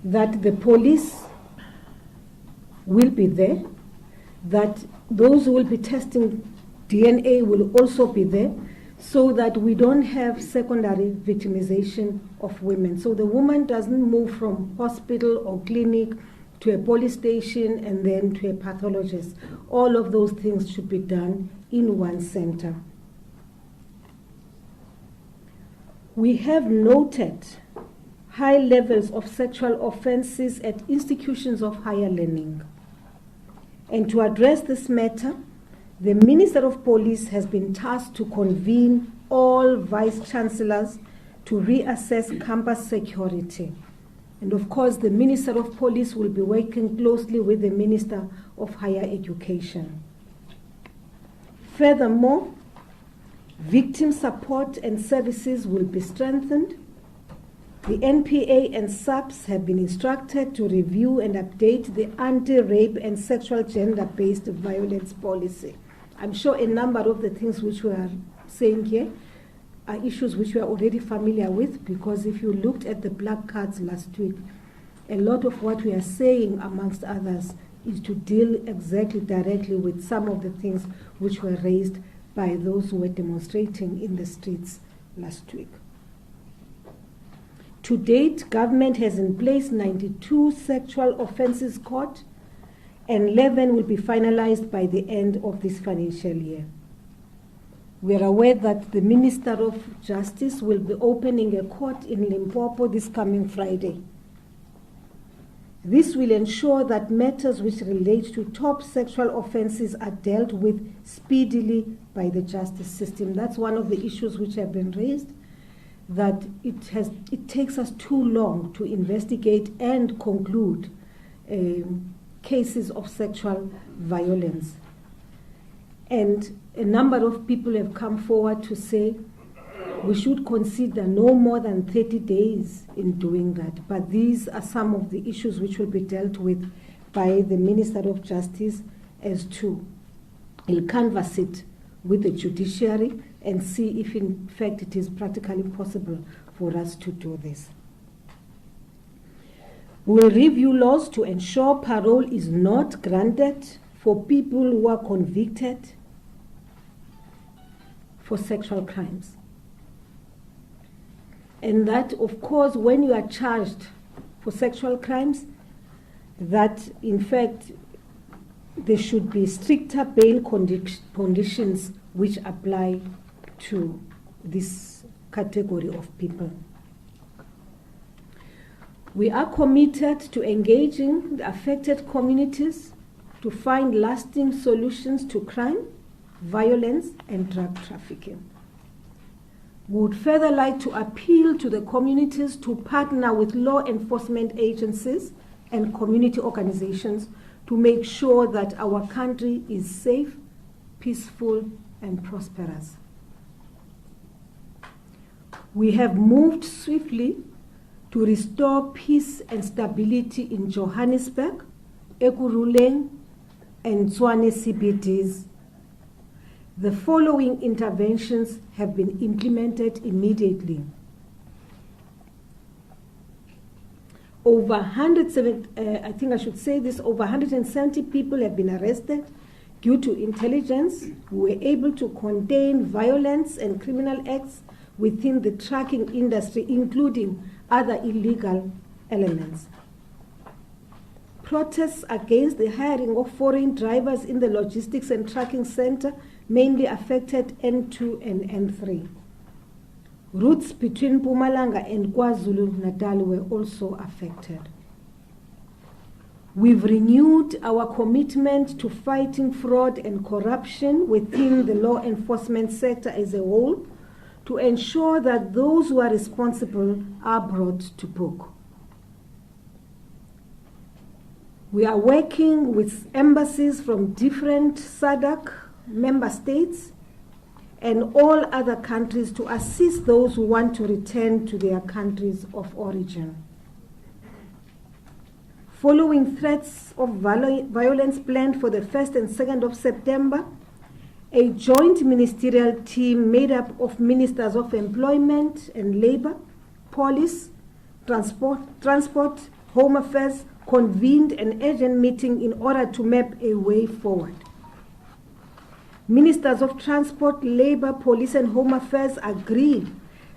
that the police will be there, that those who will be testing DNA will also be there, so that we don't have secondary victimization of women. So the woman doesn't move from hospital or clinic to a police station and then to a pathologist. All of those things should be done in one center. We have noted high levels of sexual offenses at institutions of higher learning. And to address this matter, the Minister of Police has been tasked to convene all vice-chancellors to reassess campus security. And of course, the Minister of Police will be working closely with the Minister of Higher Education. Furthermore, victim support and services will be strengthened. The NPA and SABC have been instructed to review and update the anti-rape and sexual gender-based violence policy. I'm sure a number of the things which we are saying here are issues which we are already familiar with, because if you looked at the black cards last week, a lot of what we are saying, amongst others, is to deal exactly directly with some of the things which were raised by those who were demonstrating in the streets last week. To date, government has in place 92 sexual offences court, and 11 will be finalized by the end of this financial year. We are aware that the Minister of Justice will be opening a court in Limpopo this coming Friday. This will ensure that matters which relate to top sexual offences are dealt with speedily by the justice system. That's one of the issues which have been raised, that it takes us too long to investigate and conclude cases of sexual violence. And a number of people have come forward to say we should consider no more than 30 days in doing that. But these are some of the issues which will be dealt with by the Minister of Justice as to he'll canvass it with the judiciary and see if in fact it is practically possible for us to do this. We will review laws to ensure parole is not granted for people who are convicted for sexual crimes. And that, of course, when you are charged for sexual crimes, that in fact there should be stricter bail conditions which apply to this category of people. We are committed to engaging the affected communities to find lasting solutions to crime, violence, and drug trafficking. We would further like to appeal to the communities to partner with law enforcement agencies and community organizations to make sure that our country is safe, peaceful, and prosperous. We have moved swiftly to restore peace and stability in Johannesburg, Ekurhuleni, and Tshwane CBDs. The following interventions have been implemented immediately. Over 170 people have been arrested due to intelligence. We were able to contain violence and criminal acts within the trucking industry, including other illegal elements. Protests against the hiring of foreign drivers in the logistics and trucking center mainly affected N2 and N3. Routes between Mpumalanga and KwaZulu-Natal were also affected. We've renewed our commitment to fighting fraud and corruption within the law enforcement sector as a whole, to ensure that those who are responsible are brought to book. We are working with embassies from different SADC member states and all other countries to assist those who want to return to their countries of origin. Following threats of violence planned for the 1st and 2nd of September, a joint ministerial team made up of Ministers of Employment and Labour, Police, Transport, Home Affairs convened an urgent meeting in order to map a way forward. Ministers of Transport, Labour, Police and Home Affairs agreed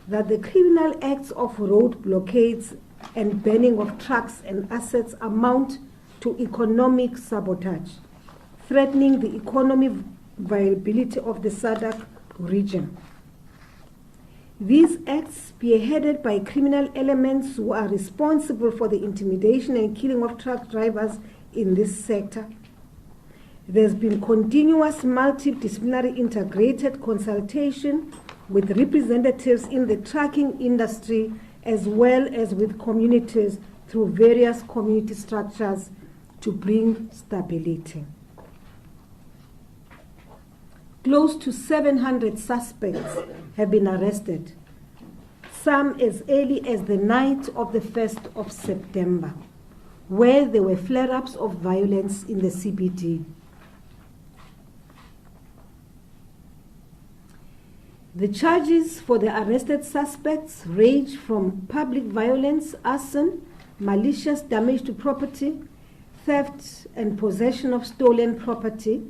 that the criminal acts of road blockades and burning of trucks and assets amount to economic sabotage, threatening the economic viability of the SADC region. These acts, spearheaded by criminal elements who are responsible for the intimidation and killing of truck drivers in this sector. There's been continuous multidisciplinary integrated consultation with representatives in the trucking industry as well as with communities through various community structures to bring stability. Close to 700 suspects have been arrested, some as early as the night of the 1st of September, where there were flare-ups of violence in the CBD. The charges for the arrested suspects range from public violence, arson, malicious damage to property, theft and possession of stolen property,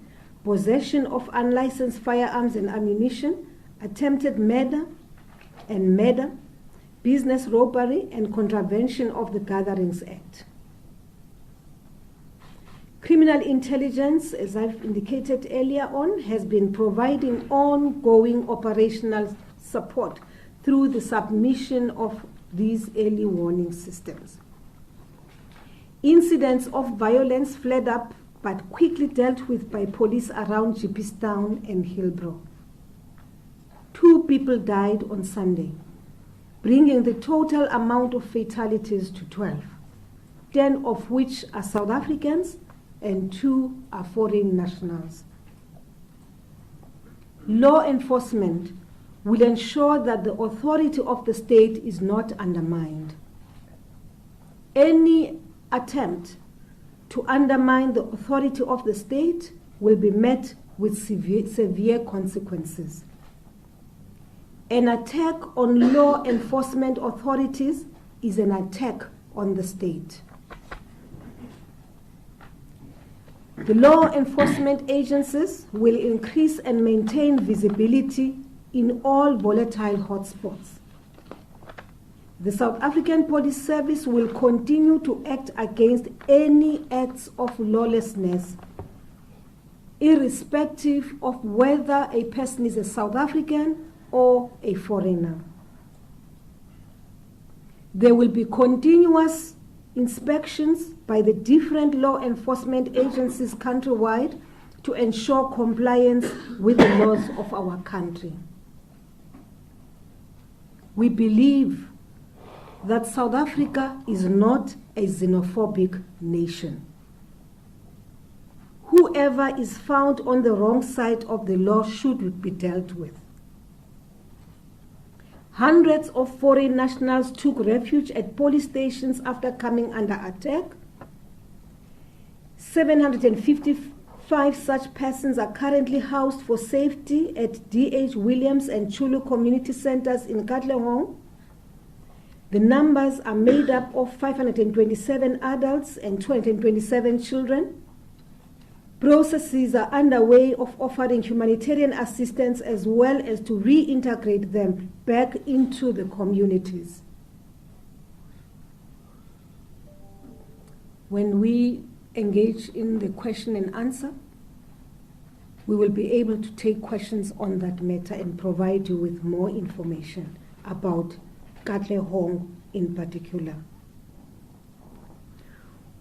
possession of unlicensed firearms and ammunition, attempted murder and murder, business robbery, and contravention of the Gatherings Act. Criminal intelligence, as I've indicated earlier on, has been providing ongoing operational support through the submission of these early warning systems. Incidents of violence flared up but quickly dealt with by police around Jeepistown and Hillbrow. 2 people died on Sunday, bringing the total amount of fatalities to 12, 10 of which are South Africans and 2 are foreign nationals. Law enforcement will ensure that the authority of the state is not undermined. Any attempt to undermine the authority of the state will be met with severe consequences. An attack on law enforcement authorities is an attack on the state. The law enforcement agencies will increase and maintain visibility in all volatile hotspots. The South African Police Service will continue to act against any acts of lawlessness, irrespective of whether a person is a South African or a foreigner. There will be continuous inspections by the different law enforcement agencies countrywide to ensure compliance with the laws of our country. We believe that South Africa is not a xenophobic nation. Whoever is found on the wrong side of the law should be dealt with. Hundreds of foreign nationals took refuge at police stations after coming under attack. 755 such persons are currently housed for safety at D.H. Williams and Chulu community centers in Katlehong. The numbers are made up of 527 adults and 227 children. Processes are underway of offering humanitarian assistance as well as to reintegrate them back into the communities. When we engage in the question and answer, we will be able to take questions on that matter and provide you with more information about Katlehong in particular.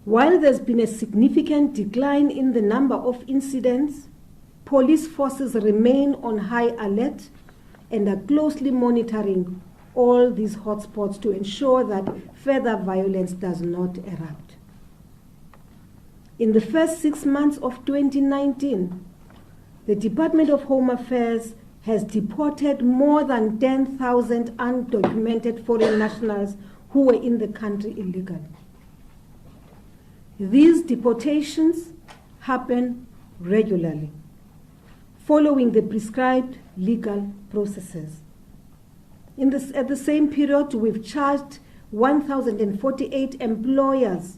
While there's been a significant decline in the number of incidents, police forces remain on high alert and are closely monitoring all these hotspots to ensure that further violence does not erupt. In the first 6 months of 2019, the Department of Home Affairs has deported more than 10,000 undocumented foreign nationals who were in the country illegally. These deportations happen regularly, following the prescribed legal processes. At the same period, we've charged 1,048 employers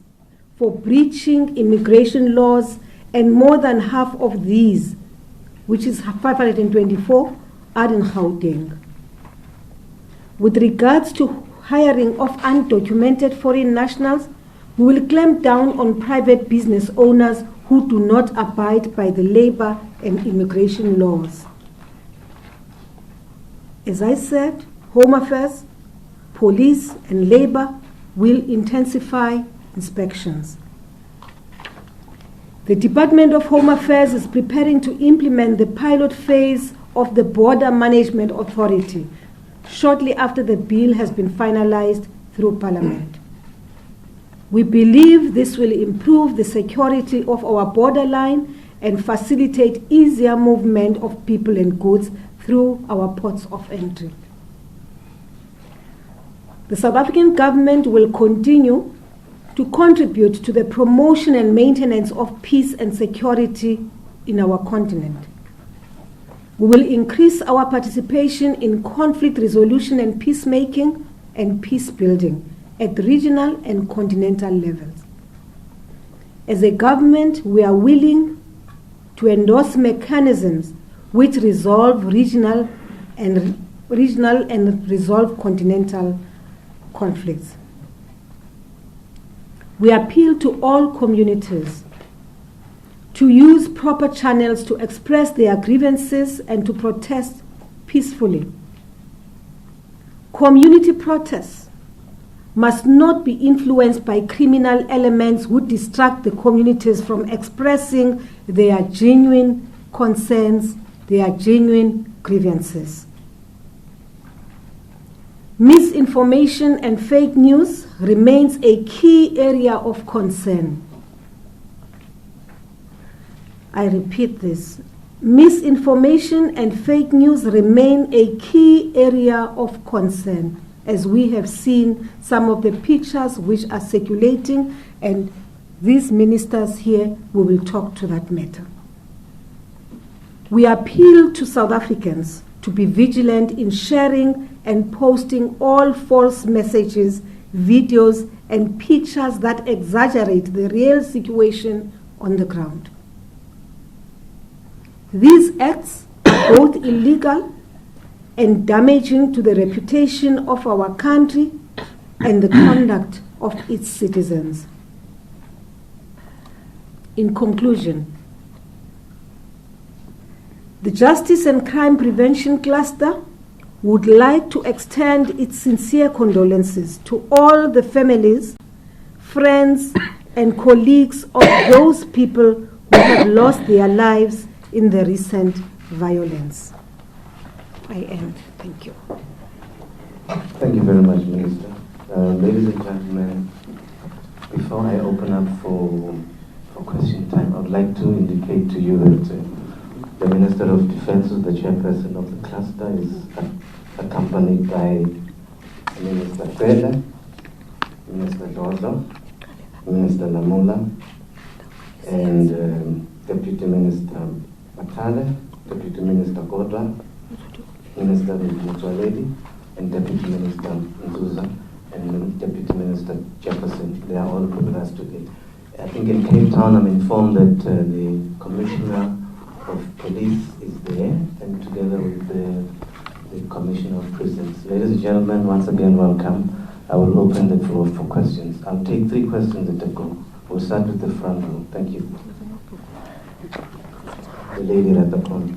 for breaching immigration laws, and more than half of these, which is 524, are in Gauteng. With regards to hiring of undocumented foreign nationals, we will clamp down on private business owners who do not abide by the labor and immigration laws. As I said, Home Affairs, Police and Labor will intensify inspections. The Department of Home Affairs is preparing to implement the pilot phase of the Border Management Authority shortly after the bill has been finalized through Parliament. We believe this will improve the security of our borderline and facilitate easier movement of people and goods through our ports of entry. The South African government will continue to contribute to the promotion and maintenance of peace and security in our continent. We will increase our participation in conflict resolution and peacemaking and peace building at regional and continental levels. As a government, we are willing to endorse mechanisms which resolve regional and resolve continental conflicts. We appeal to all communities to use proper channels to express their grievances and to protest peacefully. Community protests must not be influenced by criminal elements who distract the communities from expressing their genuine concerns, their genuine grievances. Misinformation and fake news remains a key area of concern. I repeat this. Misinformation and fake news remain a key area of concern, as we have seen some of the pictures which are circulating, and these ministers here, we will talk to that matter. We appeal to South Africans to be vigilant in sharing and posting all false messages, videos, and pictures that exaggerate the real situation on the ground. These acts are both illegal and damaging to the reputation of our country and the conduct of its citizens. In conclusion, the Justice and Crime Prevention Cluster would like to extend its sincere condolences to all the families, friends, and colleagues of those people who have lost their lives in the recent violence. I end. Thank you. Thank you very much, Minister. Ladies and gentlemen, before I open up for question time, I would like to indicate to you that the Minister of Defense, the chairperson of the cluster, is accompanied by Minister Fela, Minister Dozo, Minister Lamula, and Deputy Minister Matale, Deputy Minister Godra, Minister Mutwaledi, and Deputy Minister Nzuza, and Deputy Minister Jefferson. They are all with us today. I think in Cape Town, I'm informed that the Commissioner of Police is there, and together with the Commissioner of Prisons. Ladies and gentlemen, once again, welcome. I will open the floor for questions. I'll take 3 questions at a go. We'll start with the front row. Thank you. The lady at the corner.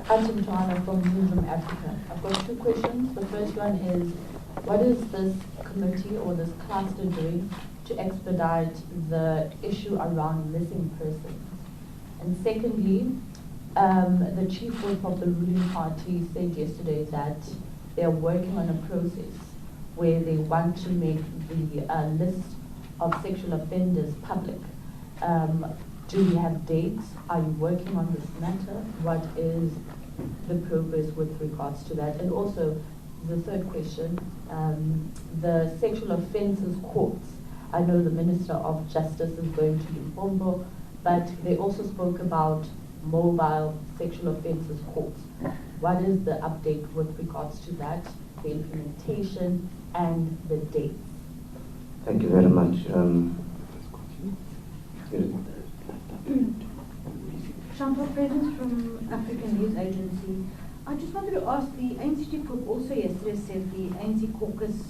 I'm Joanna from Newsroom Africa. I've got 2 questions. The first one is, what is this committee or this cluster doing to expedite the issue around missing persons? And secondly, the chief whip of the ruling party said yesterday that they're working on a process where they want to make the list of sexual offenders public. Do you have dates? Are you working on this matter? What is the progress with regards to that? And also, the third question, the sexual offences courts. I know the Minister of Justice is going to Limpopo, but they also spoke about mobile sexual offences courts. What is the update with regards to that? the implementation, and the dates? Thank you very much. Chantal Presence from African News Agency. I just wanted to ask, the ANC chief whip also yesterday said the ANC caucus,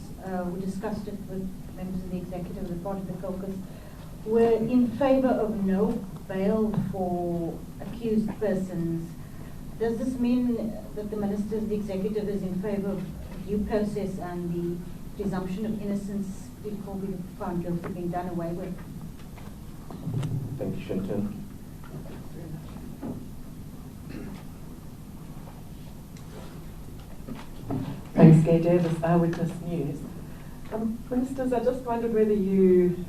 we discussed it with members of the executive, the part of the caucus, were in favour of no bail for accused persons. Does this mean that the minister, the executive, is in favour of due process and the presumption of innocence before we found guilty being done away with? Thank you, Chantal. Thanks, Gay Davis, Eyewitness News. Ministers, I just wondered whether you,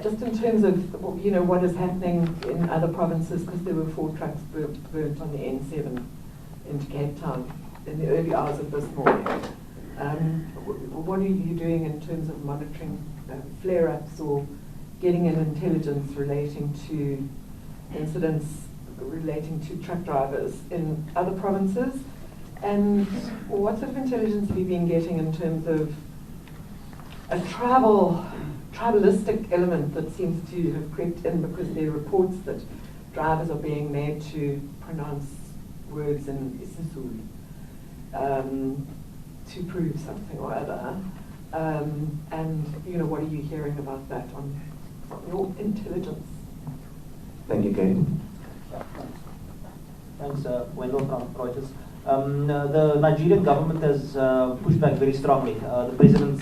just in terms of what is happening in other provinces, because there were 4 trucks burnt on the N7 into Cape Town in the early hours of this morning. What are you doing in terms of monitoring flare-ups or getting an intelligence relating to incidents relating to truck drivers in other provinces? And what sort of intelligence have you been getting in terms of a tribalistic element that seems to have crept in, because there are reports that drivers are being made to pronounce words in isiZulu to prove something or other. And what are you hearing about that from your intelligence? Thank you, Kate. Thanks, Wendell from Reuters. The Nigerian government has pushed back very strongly. The president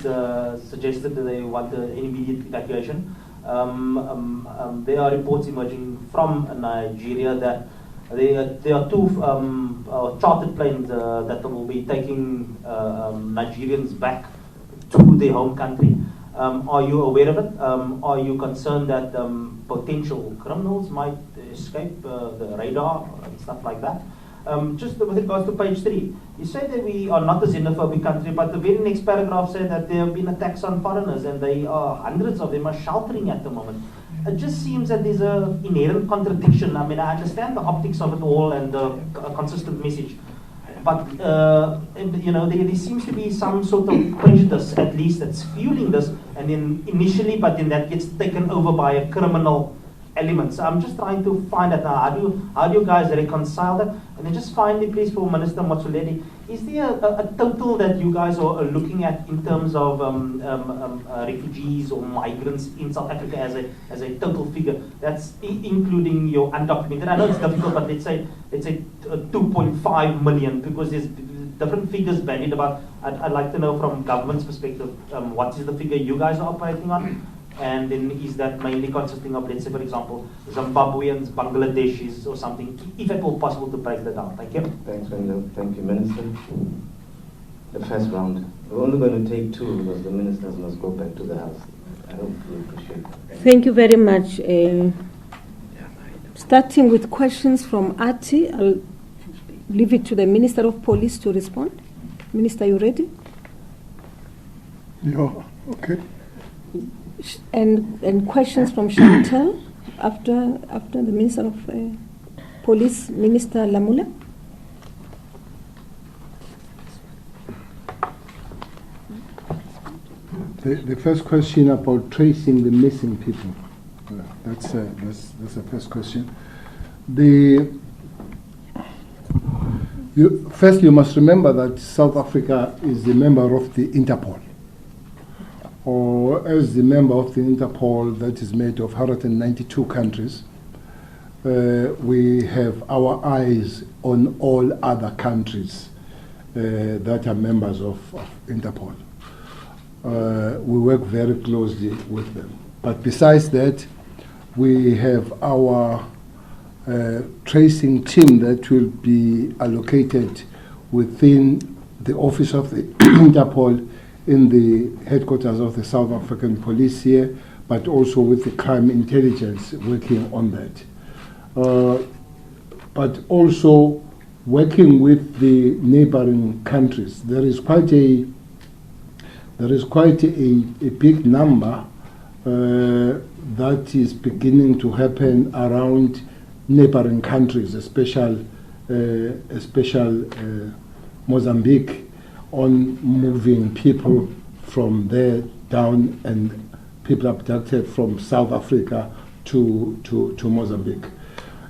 suggested that they want an immediate evacuation. There are reports emerging from Nigeria that there are 2 chartered planes that will be taking Nigerians back to their home country. Are you aware of it? Are you concerned that potential criminals might escape the radar and stuff like that? Just with regards to page 3, you say that we are not a xenophobic country, but the very next paragraph said that there have been attacks on foreigners, and they are hundreds of them are sheltering at the moment. It just seems that there's an inherent contradiction. I mean, I understand the optics of it all and the consistent message, but there seems to be some sort of prejudice, at least, that's fueling this, and then initially, but then that gets taken over by a criminal element. So I'm just trying to find out now, how do you guys reconcile that? And then just finally, please, for Minister Motsoaledi, is there a total that you guys are looking at in terms of refugees or migrants in South Africa as a total figure? That's including your undocumented. I know it's difficult, but let's say 2.5 million, because there's different figures bandied about. I'd like to know from government's perspective, what is the figure you guys are operating on? And then is that mainly consisting of, let's say, for example, Zimbabweans, Bangladeshis, or something, if at all possible to break that down? Thank you. Thanks, Wendell. Thank you, Minister. The first round. We're only going to take 2 because the ministers must go back to the house. I hope you appreciate that. Thank you very much. Starting with questions from Ati, I'll leave it to the Minister of Police to respond. Minister, you ready? Yeah, okay. And questions from Chantal after the Minister of Police, Minister Lamula. The first question about tracing the missing people. That's the first question. First, you must remember that South Africa is a member of the Interpol. Or as the member of the Interpol that is made of 192 countries, we have our eyes on all other countries that are members of Interpol. We work very closely with them. But besides that, we have our tracing team that will be allocated within the office of the Interpol in the headquarters of the South African Police here, but also with the crime intelligence working on that. But also working with the neighboring countries. There is quite a big number that is beginning to happen around neighboring countries, a special Mozambique on moving people from there down, and people abducted from South Africa to Mozambique.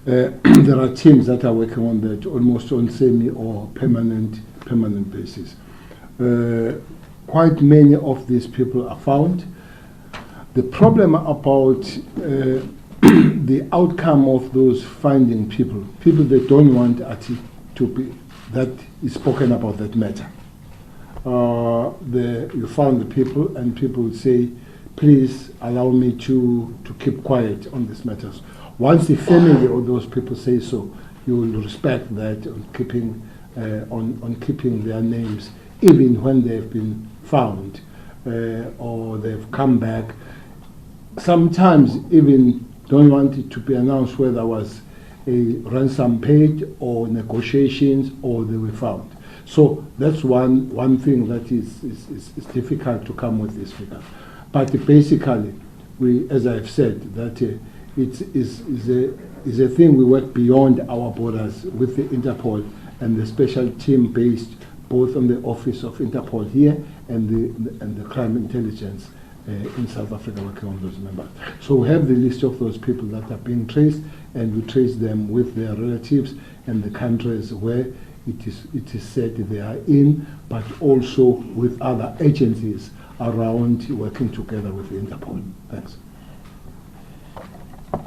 There are teams that are working on that almost on semi or permanent basis. Quite many of these people are found. The problem about the outcome of those finding people that don't want to be that is spoken about that matter. You found the people, and people would say, please allow me to keep quiet on these matters. Once the family of those people say so, you will respect that on keeping their names, even when they've been found or they've come back. Sometimes even don't want it to be announced whether there was a ransom paid or negotiations or they were found. So that's one thing that is difficult to come with this figure. But basically, as I've said, that it is a thing we work beyond our borders with the Interpol and the special team based both on the Office of Interpol here and the Crime Intelligence in South Africa working on those members. So we have the list of those people that are being traced, and we trace them with their relatives and the countries where it is said they are in, but also with other agencies around working together with the Interpol. Thanks.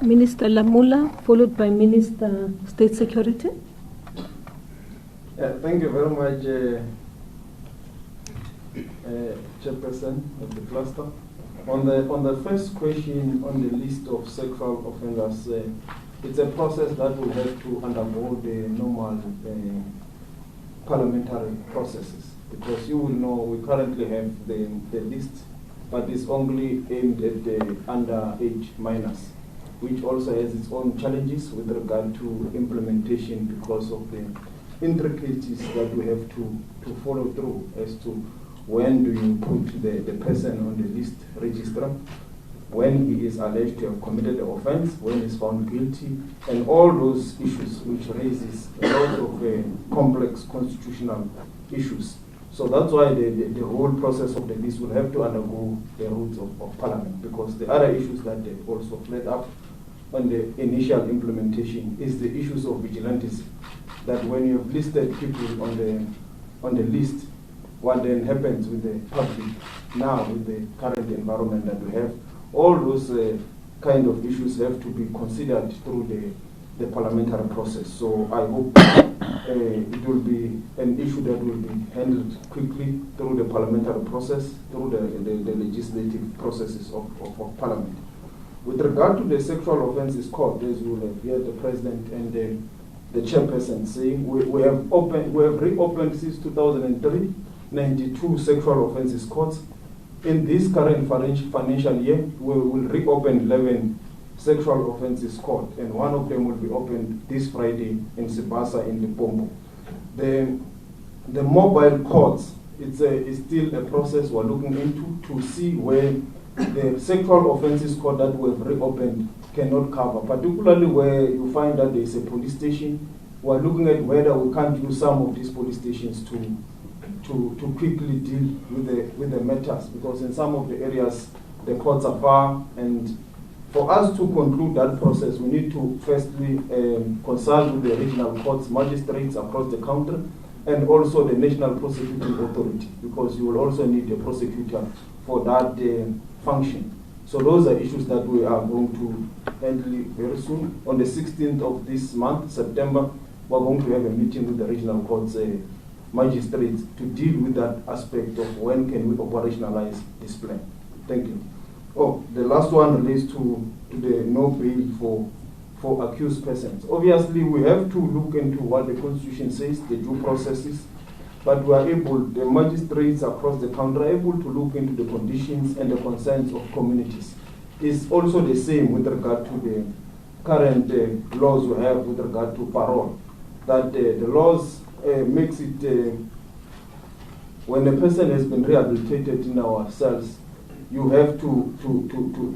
Minister Lamula, followed by Minister State Security. Thank you very much, Chairperson of the cluster. On the first question on the list of sexual offenders, it's a process that will have to undergo the normal parliamentary processes, because you will know we currently have the list, but it's only aimed at the underage minors, which also has its own challenges with regard to implementation because of the intricacies that we have to follow through as to when do you put the person on the list register, when he is alleged to have committed the offense, when he is found guilty, and all those issues which raises a lot of complex constitutional issues. So that's why the whole process of the list will have to undergo the routes of Parliament, because the other issues that they also flared up on the initial implementation is the issues of vigilantism. That when you have listed people on the list, what then happens with the public now with the current environment that we have, all those kind of issues have to be considered through the parliamentary process. So I hope it will be an issue that will be handled quickly through the parliamentary process, through the legislative processes of Parliament. With regard to the sexual offences court, as you will have heard the President and the Chairperson saying, we have reopened since 2003, 92 sexual offences courts. In this current financial year, we will reopen 11 sexual offences court, and one of them will be opened this Friday in Sibasa in Limpopo. The mobile courts, it's still a process we're looking into to see where the sexual offences court that we have reopened cannot cover, particularly where you find that there is a police station. We're looking at whether we can't use some of these police stations to quickly deal with the matters, because in some of the areas the courts are far, and for us to conclude that process we need to firstly consult with the regional courts magistrates across the country, and also the National Prosecuting Authority, because you will also need a prosecutor for that function. So those are issues that we are going to handle very soon. On the 16th of this month, September, we're going to have a meeting with the regional courts magistrates to deal with that aspect of when can we operationalize this plan. Thank you. Oh, the last one relates to the no bail for accused persons. Obviously, we have to look into what the Constitution says, the due processes, but we are able, the magistrates across the country are able to look into the conditions and the concerns of communities. It's also the same with regard to the current laws we have with regard to parole, that the laws makes it, when a person has been rehabilitated in our cells, you have to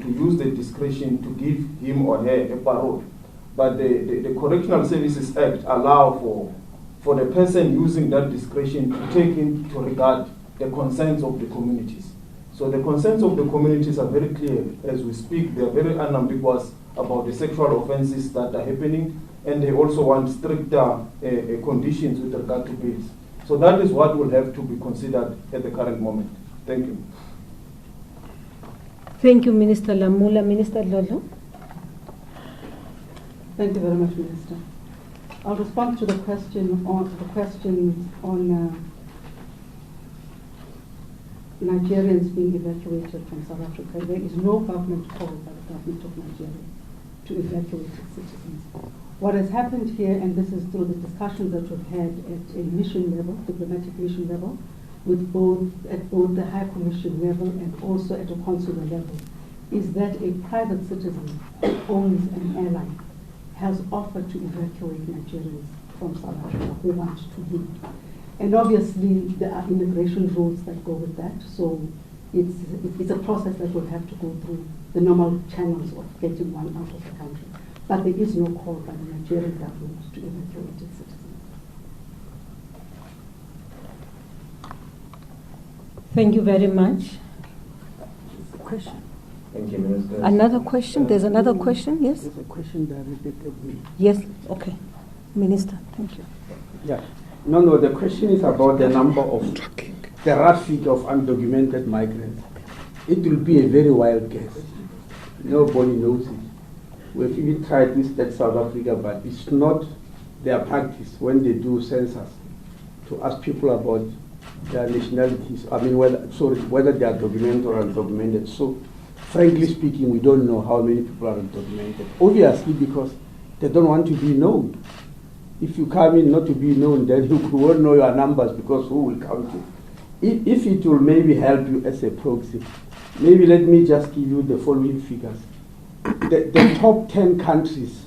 use the discretion to give him or her a parole. But the Correctional Services Act allow for the person using that discretion to take into regard the concerns of the communities. So the concerns of the communities are very clear as we speak. They are very unambiguous about the sexual offences that are happening, and they also want stricter conditions with regard to bails. So that is what will have to be considered at the current moment. Thank you. Thank you, Minister Lamula. Minister Lolo. Thank you very much, Minister. I'll respond to the questions on Nigerians being evacuated from South Africa. There is no government call by the government of Nigeria to evacuate its citizens. What has happened here, and this is through the discussions that we've had at a mission level, diplomatic mission level, with at both the High Commission level and also at a consular level, is that a private citizen who owns an airline has offered to evacuate Nigerians from South Africa who want to leave. And obviously there are immigration rules that go with that, so it's a process that will have to go through the normal channels of getting one out of the country. But there is no call by the Nigerian government to evacuate its citizens. Thank you very much. Question. Thank you, Minister. Another question? There's another question, yes? There's a question directed at me. Yes, okay. Minister, thank you. Yeah. No, the question is about the number of, the rough figure of undocumented migrants. It will be a very wild guess. Nobody knows it. We've even tried this at South Africa, but it's not their practice when they do census to ask people about their nationalities. I mean, whether they are documented or undocumented. So, frankly speaking, we don't know how many people are undocumented. Obviously, because they don't want to be known. If you come in not to be known, then you won't know your numbers because who will count you? If it will maybe help you as a proxy, maybe let me just give you the following figures. The top 10 countries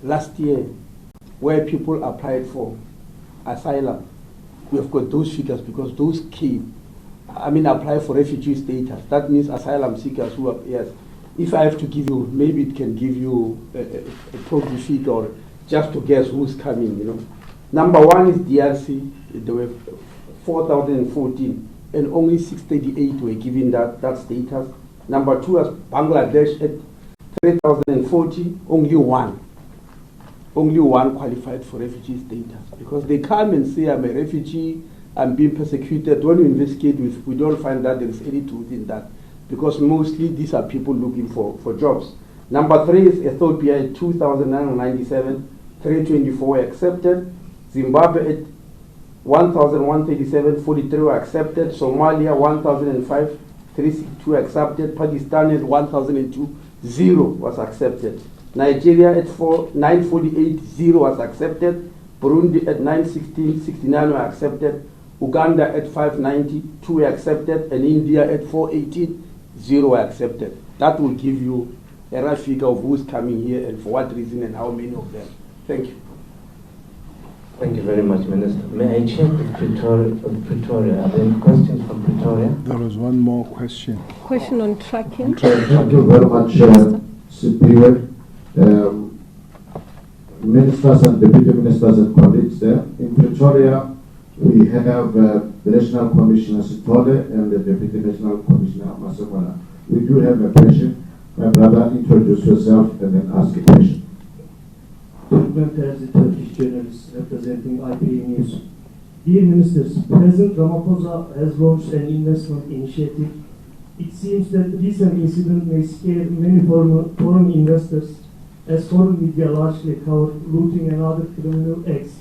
last year where people applied for asylum, we've got those figures because those came. I mean, apply for refugee status. That means asylum seekers who are, yes. If I have to give you, maybe it can give you a proxy figure or just to guess who's coming, you know. Number one is DRC. There were 4,014 and only 638 were given that status. Number two is Bangladesh at 3,040, only one qualified for refugee status because they come and say, I'm a refugee, I'm being persecuted. When we investigate, we don't find that there is any truth in that because mostly these are people looking for jobs. Number three is Ethiopia at 2,997, 324 accepted. Zimbabwe at 1,137, 43 were accepted. Somalia 1,005, 362 accepted. Pakistan at 1,002, 0 was accepted. Nigeria at 948, 0 was accepted. Burundi at 916, 69 were accepted. Uganda at 590, 2 were accepted. And India at 418, 0 were accepted. That will give you a rough figure of who's coming here and for what reason and how many of them. Thank you. Thank you very much, Minister. May I check with Pretoria? Are there any questions from Pretoria? There was one more question. Question on tracking. Thank you very much, Superior. Ministers and Deputy Ministers and colleagues there. In Pretoria, we have the National Commissioner Sitole and the Deputy National Commissioner Masemola. We do have a question. My brother, introduce yourself and then ask a question. As a Turkish journalist representing IPA News. Dear Ministers, President Ramaphosa has launched an investment initiative. It seems that recent incident may scare many foreign investors as foreign media largely cover looting and other criminal acts.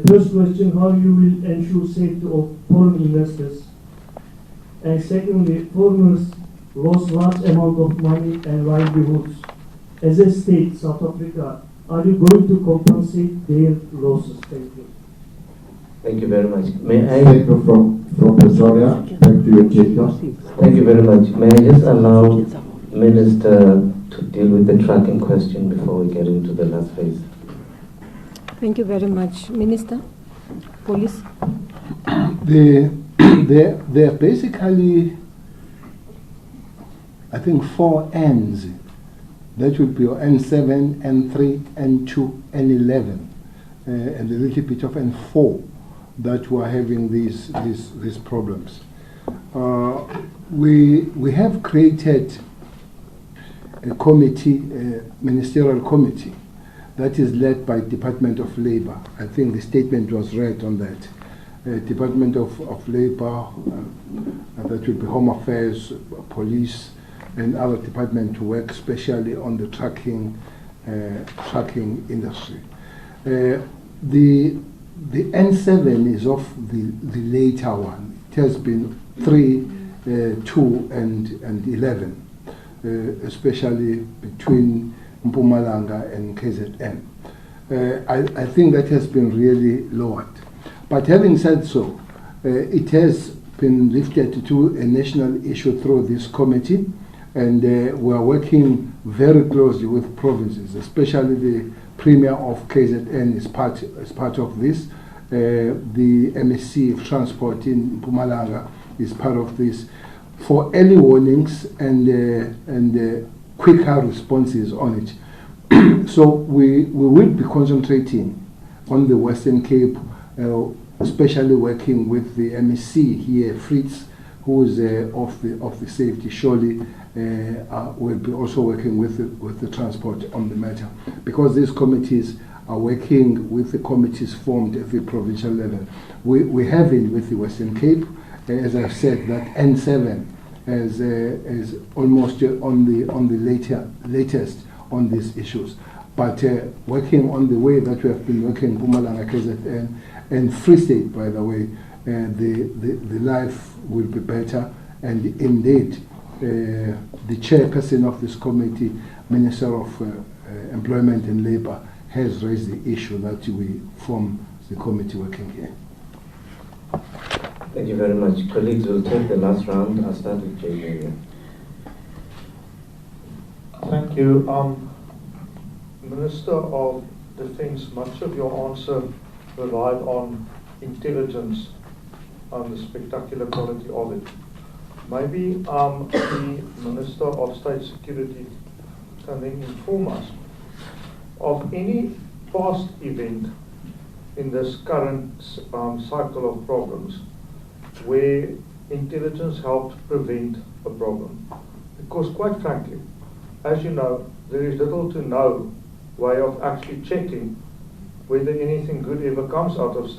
First question, how you will ensure safety of foreign investors? And secondly, foreigners lost large amount of money and livelihoods. As a state, South Africa, are you going to compensate their losses? Thank you. Thank you very much. May I? Thank you from Pretoria. Back to you, Jacob. Thank you very much. May I just allow Minister to deal with the tracking question before we get into the last phase? Thank you very much. Minister, Police. There are basically, I think, 4 Ns. That would be N7, N3, N2, N11. and a little bit of N4 that were having these problems. We have created a committee, a ministerial committee, that is led by Department of Labor. I think the statement was read on that. Department of Labor, that will be Home Affairs, Police, and other departments to work especially on the trucking industry. The N7 is of the later one. It has been 3, 2, and 11, especially between Mpumalanga and KZN. I think that has been really lowered. But having said so, it has been lifted to a national issue through this committee, and we are working very closely with provinces, especially the Premier of KZN is part of this. The MSC of Transport in Mpumalanga is part of this, for early warnings and quicker responses on it. So we will be concentrating on the Western Cape, especially working with the MSC here, Fritz, who is of the safety. Surely will be also working with the transport on the matter, because these committees are working with the committees formed at the provincial level. We have it with the Western Cape, as I've said, that N7 is almost on the latest on these issues. But working on the way that we have been working, Mpumalanga, KZN, and Free State, by the way, the life will be better. And indeed, the chairperson of this committee, Minister of Employment and Labour, has raised the issue that we form the committee working here. Thank you very much. Colleagues, we'll take the last round. I'll start with JJ. Thank you. Minister of Defence, much of your answer relied on intelligence and the spectacular quality of it. Maybe the Minister of State Security can then inform us of any past event in this current cycle of problems where intelligence helped prevent a problem. Because quite frankly, as you know, there is little to no way of actually checking whether anything good ever comes out of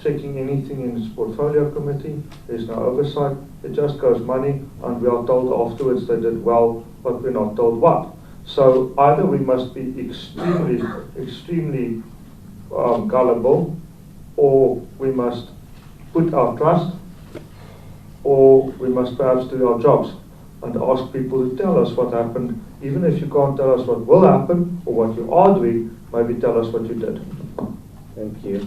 checking anything in its portfolio committee. There's no oversight. It just goes money, and we are told afterwards they did well, but we're not told what. So either we must be extremely gullible, or we must put our trust, or we must perhaps do our jobs and ask people to tell us what happened. Even if you can't tell us what will happen or what you are doing, maybe tell us what you did. Thank you.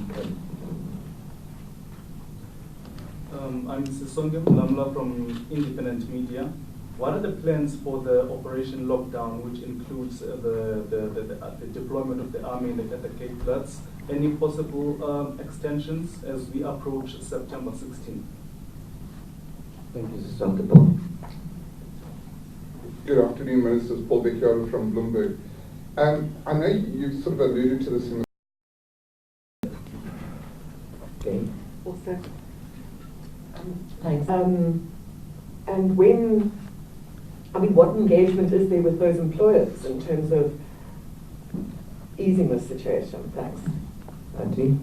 I'm Mr. Songyam Lamla from Independent Media. What are the plans for the Operation Lockdown, which includes the deployment of the Army in the Cape floods? Any possible extensions as we approach September 16th? Thank you, Mr. Songyam. Good afternoon, Ministers. Paul Becchiaro from Bloomberg. I know you've sort of alluded to this in the... Okay. Also, thanks. And when, what engagement is there with those employers in terms of easing the situation? Thanks. Auntie?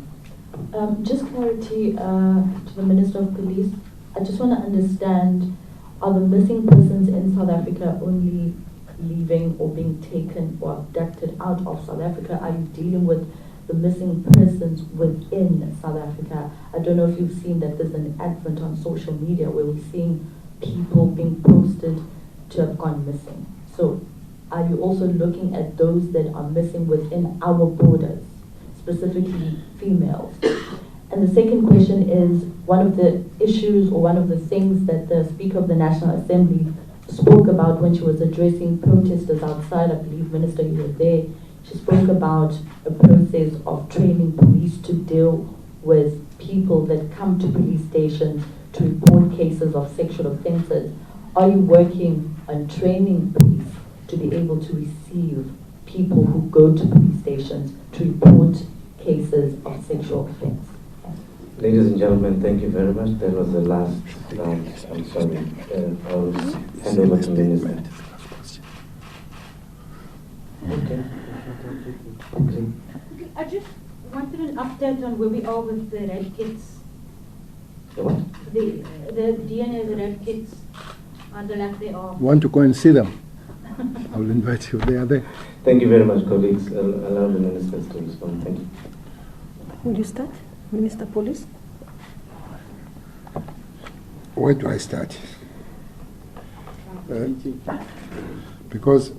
Just clarity to the Minister of Police. I just want to understand, are the missing persons in South Africa only leaving or being taken or abducted out of South Africa? Are you dealing with the missing persons within South Africa? I don't know if you've seen that there's an advent on social media where we're seeing people being posted to have gone missing. So are you also looking at those that are missing within our borders, specifically females? And the second question is, one of the issues or one of the things that the Speaker of the National Assembly spoke about when she was addressing protesters outside, I believe, Minister, you were there, she spoke about a process of training police to deal with people that come to police stations to report cases of sexual offences. Are you working on training police to be able to receive people who go to police stations to report cases of sexual offense? Ladies and gentlemen, thank you very much. That was the last round. I'm sorry. I'll hand over to Minister. Okay. I just wanted an update on where we are with the rape kits. The what? The DNA of the rape kits. Are they like they are? Want to go and see them? I will invite you. They are there. Thank you very much, colleagues. I'll allow the ministers to respond. Thank you. Will you start? Minister Police? Where do I start? Because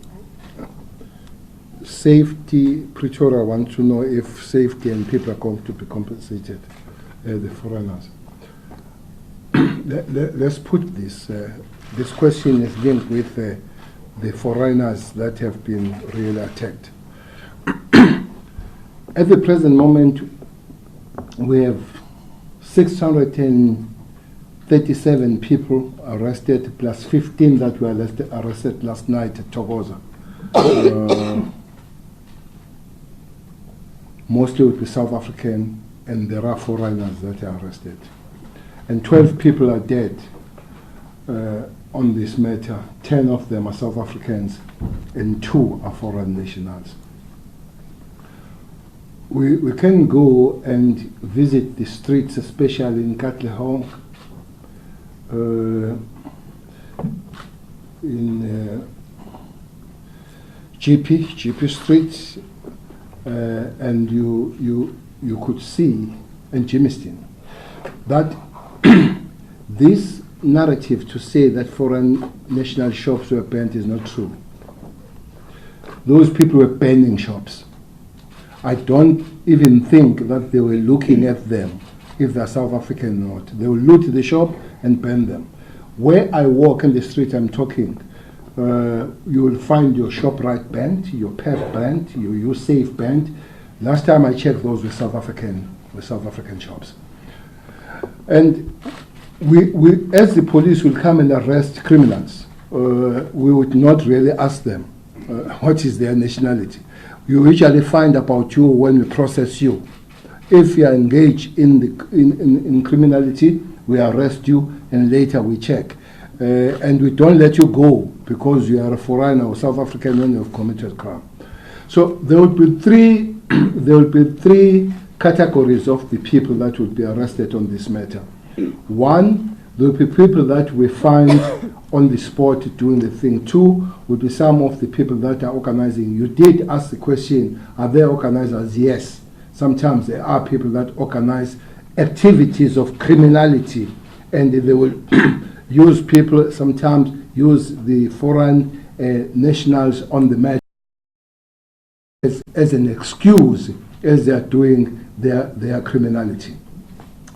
safety, Pretoria wants to know if safety and people are going to be compensated, the foreigners. Let's put this. This question is linked with the foreigners that have been really attacked. At the present moment, we have 637 people arrested, plus 15 that were arrested last night at Thokoza. Mostly with the South African, and there are foreigners that are arrested. And 12 people are dead on this matter. 10 of them are South Africans, and 2 are foreign nationals. We can go and visit the streets, especially in Katlehong, in GP Street, and you could see, and Jimiston, that this narrative to say that foreign national shops were banned is not true. Those people were banning shops. I don't even think that they were looking at them if they're South African or not. They will loot the shop and ban them. Where I walk in the street I'm talking, you will find your ShopRite banned, your PEP banned, your USafe banned. Last time I checked, those were South African shops. And we as the police will come and arrest criminals, we would not really ask them what is their nationality. You usually find about you when we process you. If you are engaged in criminality, we arrest you and later we check. And we don't let you go because you are a foreigner or South African when you have committed crime. So there will be three categories of the people that will be arrested on this matter. One, there will be people that we find on the spot doing the thing. Two, will be some of the people that are organizing. You did ask the question, are there organizers? Yes. Sometimes there are people that organize activities of criminality, and they will use people, sometimes use the foreign nationals on the matter as an excuse as they are doing their criminality.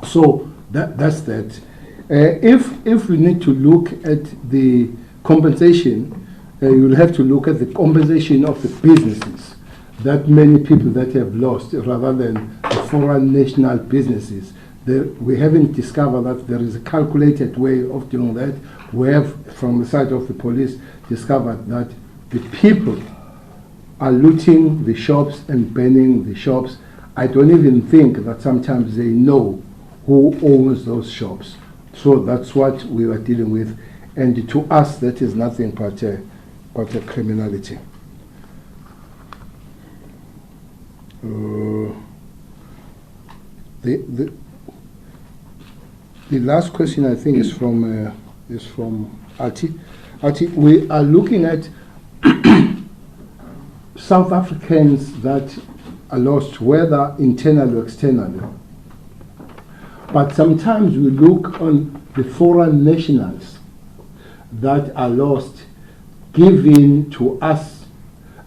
So that's that. If we need to look at the compensation, you'll have to look at the compensation of the businesses that many people that have lost rather than the foreign national businesses. We haven't discovered that there is a calculated way of doing that. We have, from the side of the police, discovered that the people are looting the shops and burning the shops. I don't even think that sometimes they know who owns those shops. So that's what we were dealing with. And to us, that is nothing but a criminality. The last question, I think, is from Ati. Ati, we are looking at South Africans that are lost, whether internally or externally. But sometimes we look on the foreign nationals that are lost, given to us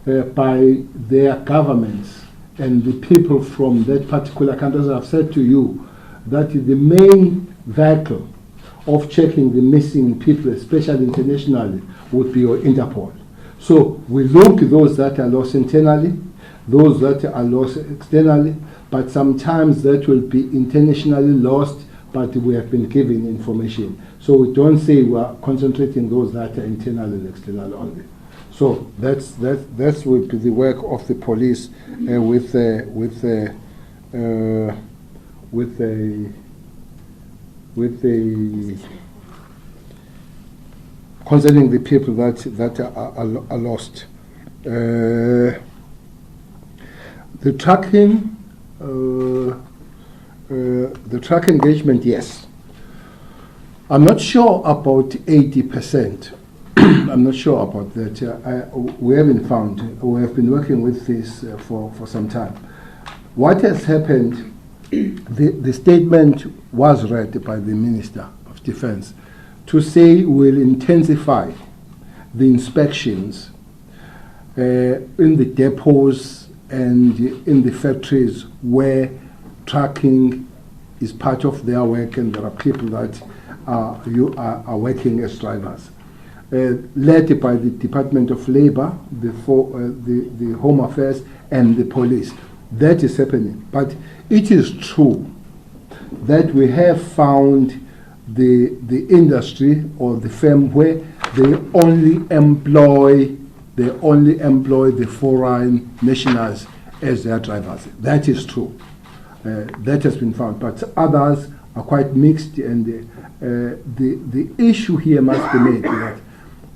by their governments and the people from that particular country. As I've said to you, that is the main vehicle of checking the missing people, especially internationally, would be your Interpol. So we look at those that are lost internally, those that are lost externally, but sometimes that will be internationally lost, but we have been given information. So we don't say we are concentrating those that are internal and external only. So that's will be the work of the police with the concerning the people that are lost. The tracking, the track engagement, yes. I'm not sure about 80%. I'm not sure about that. We haven't found. We have been working with this for some time. What has happened, the statement was read by the Minister of Defense to say we'll intensify the inspections in the depots and in the factories where tracking is part of their work, and there are people that are working as drivers. Led by the Department of Labor, the Home Affairs, and the police. That is happening. But it is true that we have found the industry or the firm where they only employ the foreign nationals as their drivers. That is true. That has been found. But others are quite mixed, and the issue here must be made that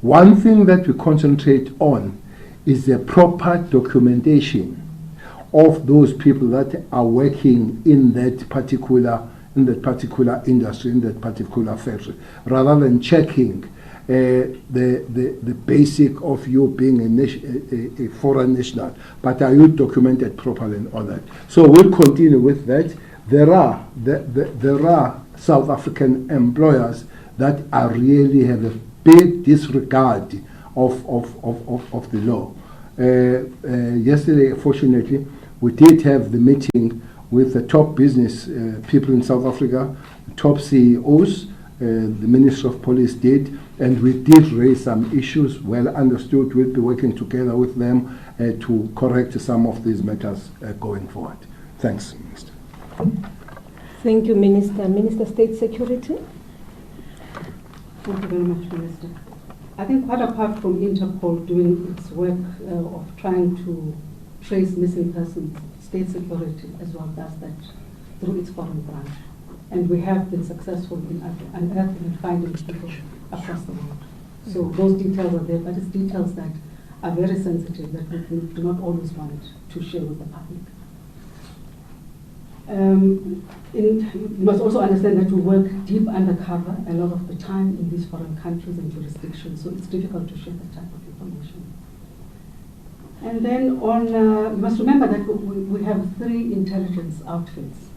one thing that we concentrate on is the proper documentation of those people that are working in that particular industry, in that particular factory, rather than checking the basic of you being a foreign national, but are you documented properly and all that. So we'll continue with that. There are South African employers that are really have a big disregard of the law. Yesterday, fortunately, we did have the meeting with the top business people in South Africa, top CEOs. The Minister of Police did, and we did raise some issues, well understood. We'll be working together with them to correct some of these matters going forward. Thanks, Minister. Thank you, Minister. Minister, State Security. Thank you very much, Minister. I think quite apart from Interpol doing its work of trying to trace missing persons, State Security as well does that through its foreign branch. And we have been successful in unearthing and finding people across the world. So those details are there, but it's details that are very sensitive that we do not always want to share with the public. You must also understand that we work deep undercover a lot of the time in these foreign countries and jurisdictions, so it's difficult to share that type of information. And then you must remember that we have 3 intelligence outfits,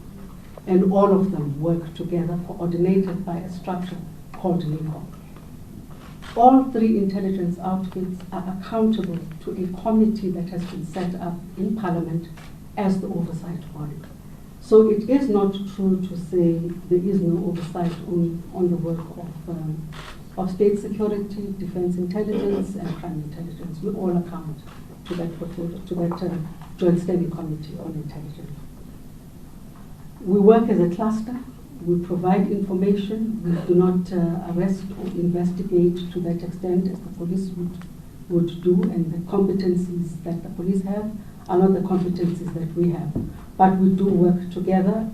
and all of them work together, coordinated by a structure called NICO. All 3 intelligence outfits are accountable to a committee that has been set up in Parliament as the oversight body. So it is not true to say there is no oversight on the work of state security, defense intelligence, and crime intelligence. We all account to that Joint Standing Committee on Intelligence. We work as a cluster. We provide information. We do not arrest or investigate to that extent as the police would do, and the competencies that the police have are not the competencies that we have. But we do work together.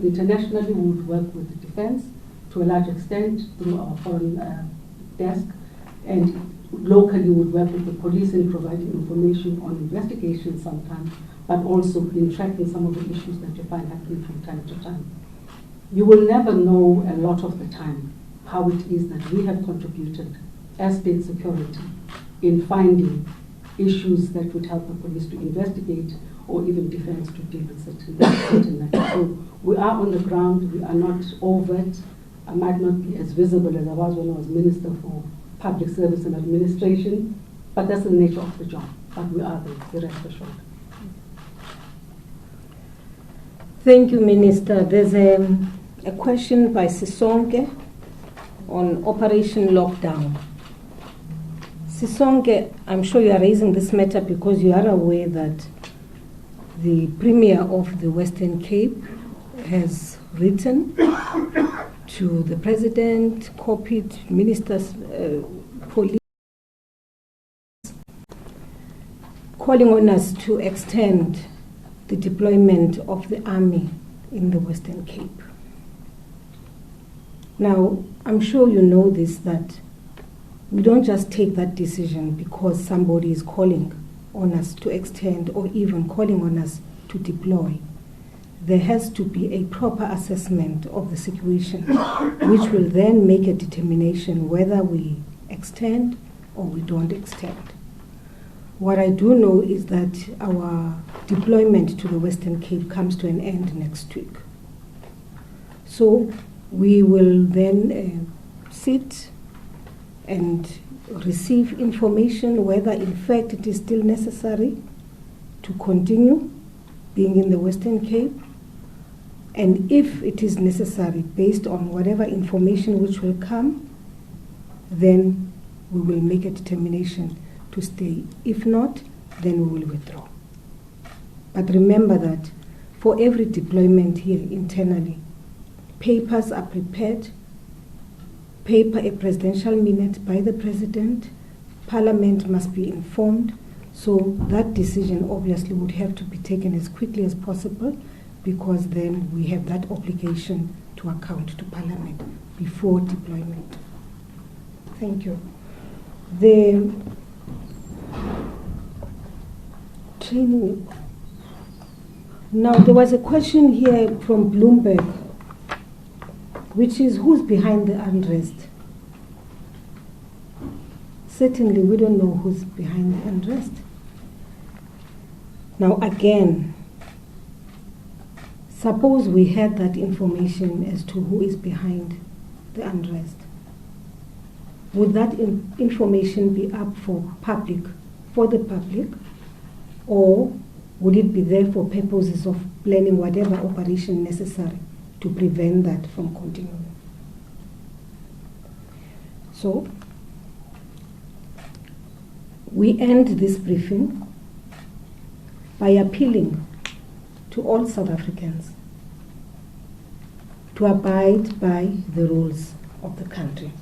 Internationally, we would work with the defense to a large extent through our foreign desk, and locally we would work with the police in providing information on investigations sometimes, but also in tracking some of the issues that you find happening from time to time. You will never know a lot of the time how it is that we have contributed as state security in finding issues that would help the police to investigate or even defense to deal with certain matters. So we are on the ground, we are not overt. I might not be as visible as I was when I was Minister for Public Service and Administration, but that's the nature of the job. But we are there, rest assured. Thank you, Minister. There's a question by Sisonke on Operation Lockdown. Sisonke, I'm sure you are raising this matter because you are aware that the Premier of the Western Cape has written to the President, copied ministers, police, calling on us to extend the deployment of the army in the Western Cape. Now, I'm sure you know this, that we don't just take that decision because somebody is calling on us to extend or even calling on us to deploy. There has to be a proper assessment of the situation, which will then make a determination whether we extend or we don't extend. What I do know is that our deployment to the Western Cape comes to an end next week. So we will then sit and receive information whether in fact it is still necessary to continue being in the Western Cape, and if it is necessary, based on whatever information which will come, then we will make a determination to stay. If not, then we will withdraw. But remember that for every deployment here internally, papers are prepared, a presidential minute by the president, Parliament must be informed, so that decision obviously would have to be taken as quickly as possible, because then we have that obligation to account to Parliament before deployment. Thank you. The training. Now, there was a question here from Bloomberg, which is who's behind the unrest? Certainly, we don't know who's behind the unrest. Now, again, suppose we had that information as to who is behind the unrest. Would that information be up for the public, or would it be there for purposes of planning whatever operation necessary to prevent that from continuing? So, we end this briefing by appealing to all South Africans to abide by the rules of the country.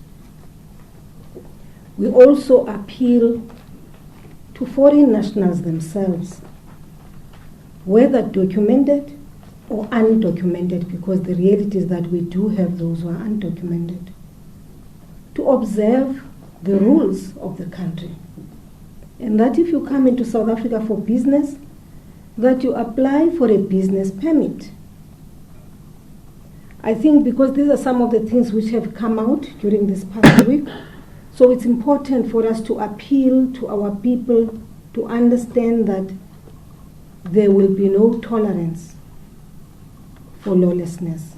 We also appeal to foreign nationals themselves, whether documented or undocumented, because the reality is that we do have those who are undocumented, to observe the rules of the country. And that if you come into South Africa for business, that you apply for a business permit. I think because these are some of the things which have come out during this past week, so it's important for us to appeal to our people to understand that there will be no tolerance for lawlessness.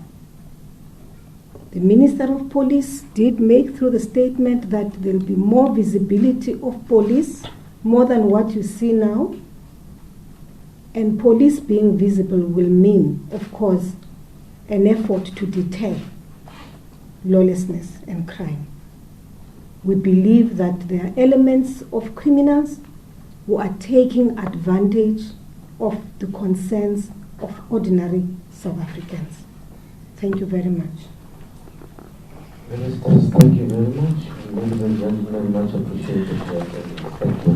The Minister of Police did make through the statement that there will be more visibility of police, more than what you see now. And police being visible will mean, of course, an effort to deter lawlessness and crime. We believe that there are elements of criminals who are taking advantage of the concerns of ordinary South Africans. Thank you very much. Ministers, thank you very much. Ladies and gentlemen, much appreciated. Thank you.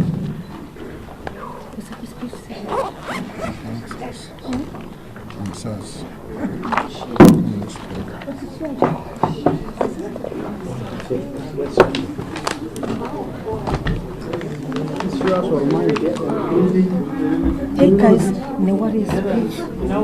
Hey guys, no worries. You know